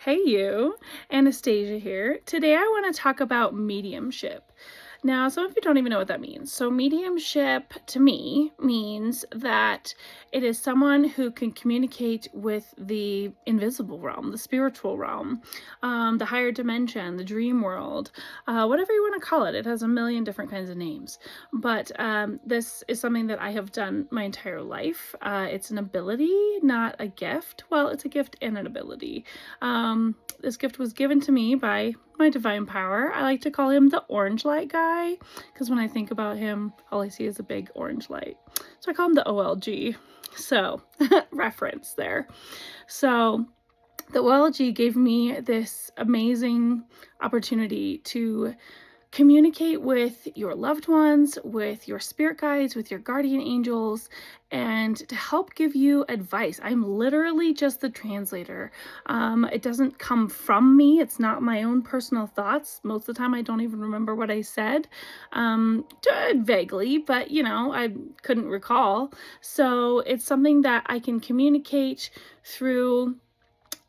Hey you, Anastasia here. Today I want to talk about mediumship. Now, some of you don't even know what that means. So mediumship to me means that it is someone who can communicate with the invisible realm, the spiritual realm, the higher dimension, the dream world, whatever you want to call it. It has a million different kinds of names. But this is something that I have done my entire life. It's an ability, not a gift. Well, it's a gift and an ability. This gift was given to me by my divine power. I like to call him the orange light guy because when I think about him, all I see is a big orange light. So I call him the OLG. So, reference there. So, the OLG gave me this amazing opportunity to communicate with your loved ones, with your spirit guides, with your guardian angels, and to help give you advice. I'm literally just the translator. It doesn't come from me. It's not my own personal thoughts. Most of the time, I don't even remember what I said, vaguely, but I couldn't recall. So it's something that I can communicate through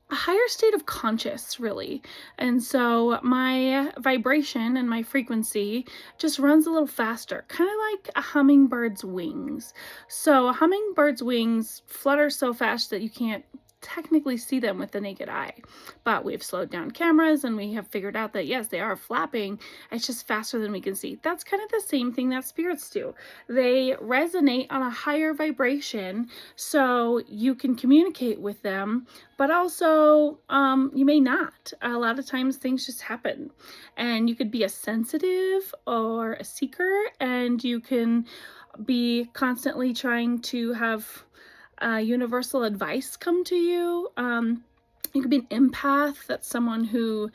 a higher state of conscious, really. And so my vibration and my frequency just runs a little faster, kind of like a hummingbird's wings. So a hummingbird's wings flutter so fast that you can't technically see them with the naked eye, but we've slowed down cameras and we have figured out that yes, they are flapping. It's just faster than we can see. That's kind of the same thing that spirits do. They resonate on a higher vibration, so you can communicate with them, but also you may not. A lot of times things just happen, and you could be a sensitive or a seeker, and you can be constantly trying to have universal advice come to you. You could be an empath. That's someone who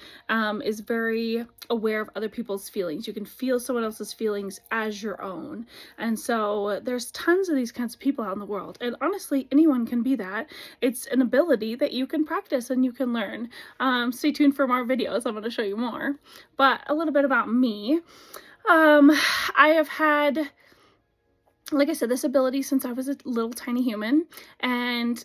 is very aware of other people's feelings. You can feel someone else's feelings as your own. And so there's tons of these kinds of people out in the world. And honestly, anyone can be that. It's an ability that you can practice and you can learn. Stay tuned for more videos. I'm going to show you more. But a little bit about me. I have had, like I said, this ability since I was a little tiny human, and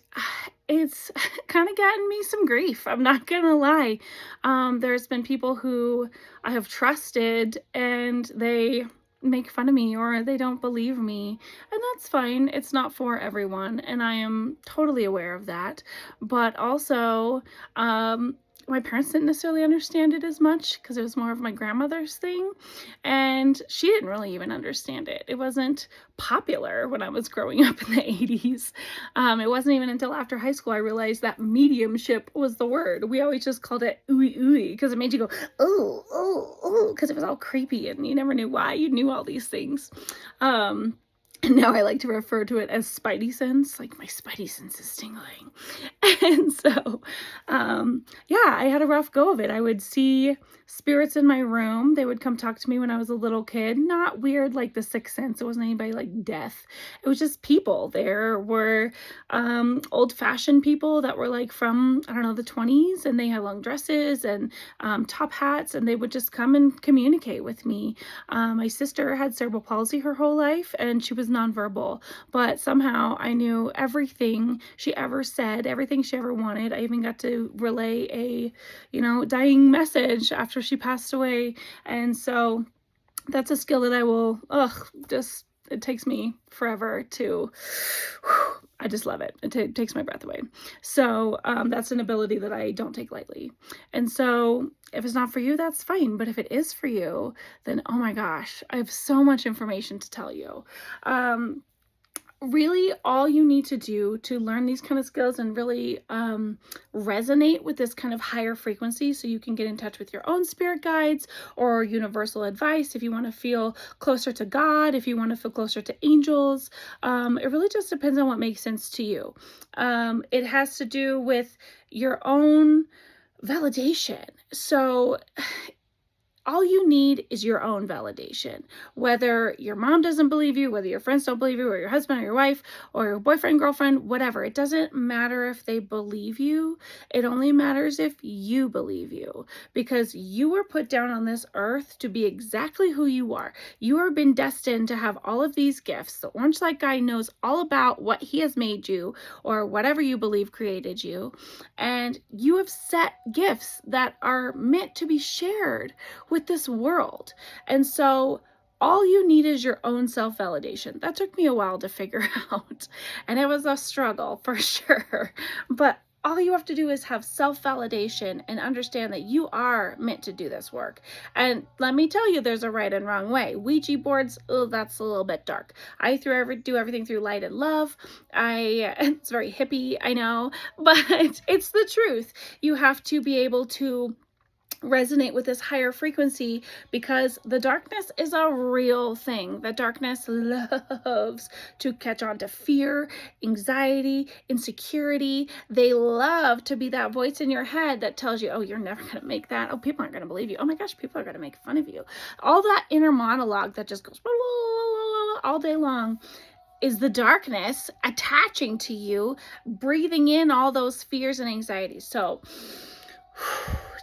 it's kind of gotten me some grief. I'm not gonna lie. There's been people who I have trusted and they make fun of me or they don't believe me, and that's fine. It's not for everyone, and I am totally aware of that. But also, my parents didn't necessarily understand it as much because it was more of my grandmother's thing, and she didn't really even understand it. It wasn't popular when I was growing up in the 80s. It wasn't even until after high school I realized that mediumship was the word. We always just called it ooey ooey because it made you go, oh, oh, oh, because it was all creepy and you never knew why. You knew all these things. And now I like to refer to it as spidey sense, like my spidey sense is tingling. And so, yeah, I had a rough go of it. I would see spirits in my room. They would come talk to me when I was a little kid. Not weird like the Sixth Sense. It wasn't anybody like death. It was just people. There were old-fashioned people that were like from, I don't know, the 20s, and they had long dresses and top hats, and they would just come and communicate with me. My sister had cerebral palsy her whole life, and she was nonverbal, but somehow I knew everything she ever said, everything she ever wanted. I even got to relay a, dying message after she passed away. And so that's a skill that I will, it takes me forever to, I just love it. It takes my breath away. So that's an ability that I don't take lightly. And so if it's not for you, that's fine. But if it is for you, then oh my gosh, I have so much information to tell you. Really, all you need to do to learn these kind of skills and really resonate with this kind of higher frequency, so you can get in touch with your own spirit guides or universal advice if you want to feel closer to God, if you want to feel closer to angels. It really just depends on what makes sense to you. It has to do with your own validation. So all you need is your own validation. Whether your mom doesn't believe you, whether your friends don't believe you, or your husband or your wife or your boyfriend, girlfriend, whatever. It doesn't matter if they believe you. It only matters if you believe you, because you were put down on this earth to be exactly who you are. You have been destined to have all of these gifts. The orange light guy knows all about what he has made you, or whatever you believe created you. And you have set gifts that are meant to be shared with this world. And so all you need is your own self-validation. That took me a while to figure out, and it was a struggle for sure. But all you have to do is have self-validation and understand that you are meant to do this work. And let me tell you, there's a right and wrong way. Ouija boards, oh, that's a little bit dark. I do everything through light and love. It's very hippie, I know, but it's the truth. You have to be able to resonate with this higher frequency, because the darkness is a real thing. The darkness loves to catch on to fear, anxiety, insecurity. They love to be that voice in your head that tells you, oh, you're never going to make that. Oh, people aren't going to believe you. Oh my gosh, people are going to make fun of you. All that inner monologue that just goes all day long is the darkness attaching to you, breathing in all those fears and anxieties. So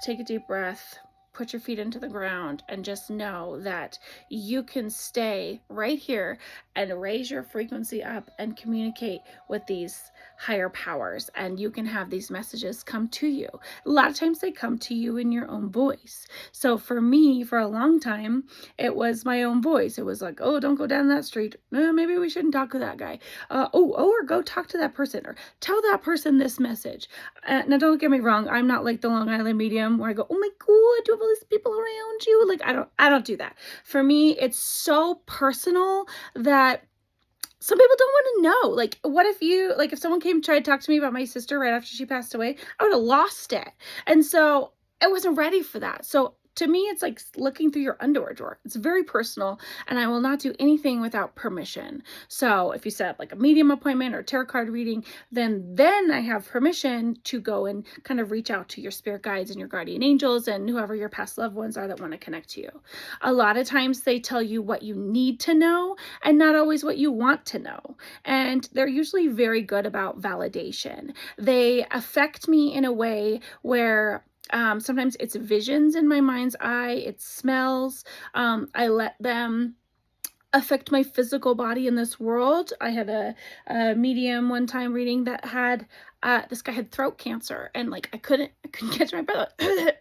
take a deep breath, put your feet into the ground, and just know that you can stay right here and raise your frequency up and communicate with these higher powers, and you can have these messages come to you. A lot of times they come to you in your own voice. So for me, for a long time, it was my own voice. It was like, oh, don't go down that street. Maybe we shouldn't talk to that guy. Or go talk to that person, or tell that person this message. Now, don't get me wrong. I'm not like the Long Island medium where I go, oh my God, you have all these people around you. Like, I don't do that. For me, it's so personal that some people don't want to know. Like, what if if someone came and tried to talk to me about my sister right after she passed away, I would have lost it. And so I wasn't ready for that. So to me, it's like looking through your underwear drawer. It's very personal, and I will not do anything without permission. So if you set up like a medium appointment or tarot card reading, then I have permission to go and kind of reach out to your spirit guides and your guardian angels and whoever your past loved ones are that want to connect to you. A lot of times they tell you what you need to know and not always what you want to know. And they're usually very good about validation. They affect me in a way where sometimes it's visions in my mind's eye, it's smells. I let them affect my physical body in this world. I had a medium one time reading that had this guy had throat cancer, and like I couldn't catch my breath. I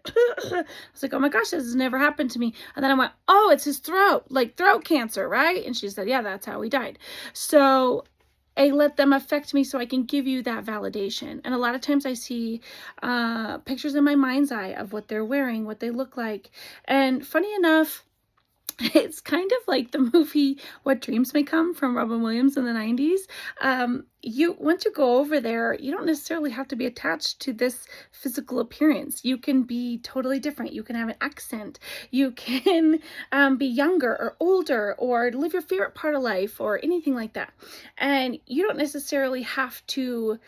was like, oh my gosh, this has never happened to me. And then I went, oh, it's his throat, like throat cancer, right? And she said, yeah, that's how he died. So I let them affect me so I can give you that validation. And a lot of times I see pictures in my mind's eye of what they're wearing, what they look like. And funny enough, it's kind of like the movie What Dreams May Come from Robin Williams in the 90s. Once you go over there, you don't necessarily have to be attached to this physical appearance. You can be totally different. You can have an accent. You can be younger or older, or live your favorite part of life, or anything like that. And you don't necessarily have to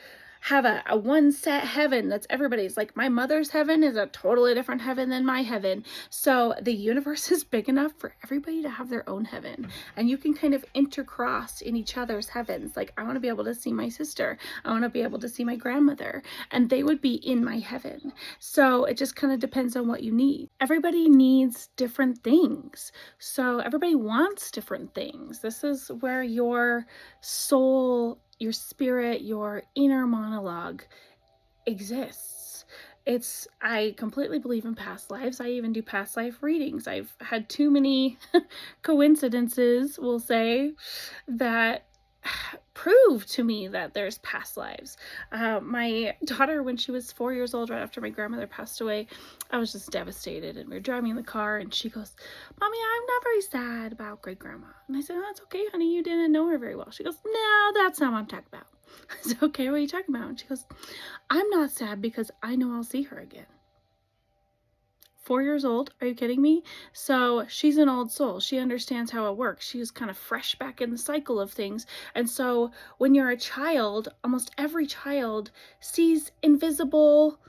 have a one set heaven that's everybody's. Like, my mother's heaven is a totally different heaven than my heaven. So the universe is big enough for everybody to have their own heaven, and you can kind of intercross in each other's heavens. Like, I want to be able to see my sister. I want to be able to see my grandmother, and they would be in my heaven. So it just kind of depends on what you need. Everybody needs different things. So everybody wants different things. This is where your soul, your spirit, your inner monologue exists. I completely believe in past lives. I even do past life readings. I've had too many coincidences, we'll say, that prove to me that there's past lives. My daughter, when she was 4 years old, right after my grandmother passed away, I was just devastated, and we were driving in the car, and she goes, Mommy, I'm not very sad about great grandma. And I said, oh, that's okay, honey, you didn't know her very well. She goes, no, that's not what I'm talking about. I said, okay, what are you talking about? And she goes, I'm not sad because I know I'll see her again. 4 years old? Are you kidding me? So she's an old soul. She understands how it works. She's kind of fresh back in the cycle of things. And so when you're a child, almost every child sees invisible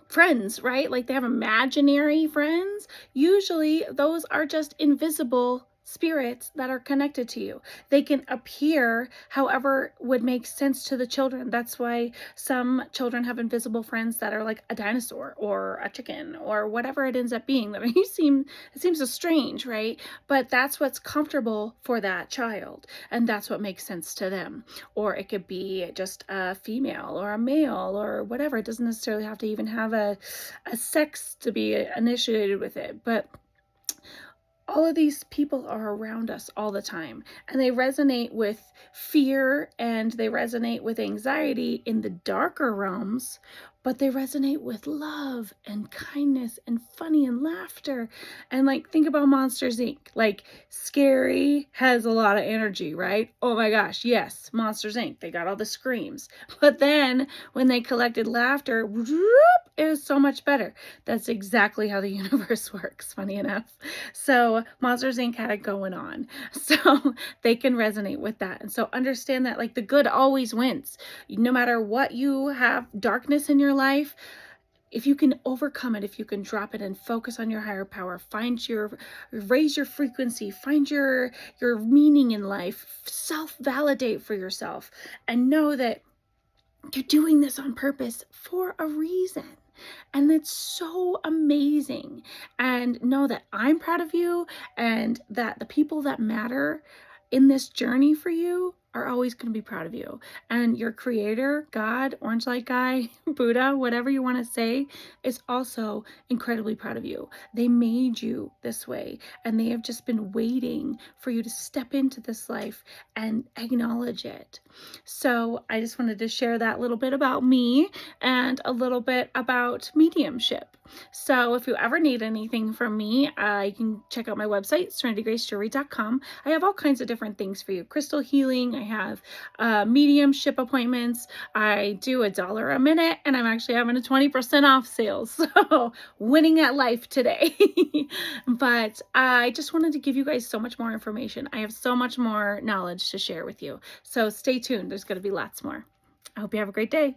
friends, right? Like they have imaginary friends. Usually those are just invisible spirits that are connected to you. They can appear however would make sense to the children. That's why some children have invisible friends that are like a dinosaur or a chicken or whatever it ends up being. That it seems so strange, right? But that's what's comfortable for that child, and that's what makes sense to them. Or it could be just a female or a male or whatever. It doesn't necessarily have to even have a sex to be initiated with it, but all of these people are around us all the time, and they resonate with fear and they resonate with anxiety in the darker realms, but they resonate with love and kindness and funny and laughter. And like, think about Monsters Inc. Like, scary has a lot of energy, right? Oh my gosh, yes, Monsters Inc. They got all the screams. But then when they collected laughter, it was so much better. That's exactly how the universe works, funny enough. So Monsters Inc. had it going on. So they can resonate with that. And so understand that like the good always wins. No matter what you have darkness in your life, if you can overcome it, if you can drop it and focus on your higher power, raise your frequency, find your meaning in life, self-validate for yourself, and know that you're doing this on purpose for a reason. And it's so amazing. And know that I'm proud of you, and that the people that matter in this journey for you are always going to be proud of you. And your creator, God, Orange Light Guy, Buddha, whatever you want to say, is also incredibly proud of you. They made you this way, and they have just been waiting for you to step into this life and acknowledge it. So I just wanted to share that little bit about me and a little bit about mediumship. So if you ever need anything from me, you can check out my website, SerenityGraceJewelry.com. I have all kinds of different things for you. Crystal healing. I have mediumship appointments. I do $1 a minute, and I'm actually having a 20% off sale. So winning at life today. But I just wanted to give you guys so much more information. I have so much more knowledge to share with you. So stay tuned. There's going to be lots more. I hope you have a great day.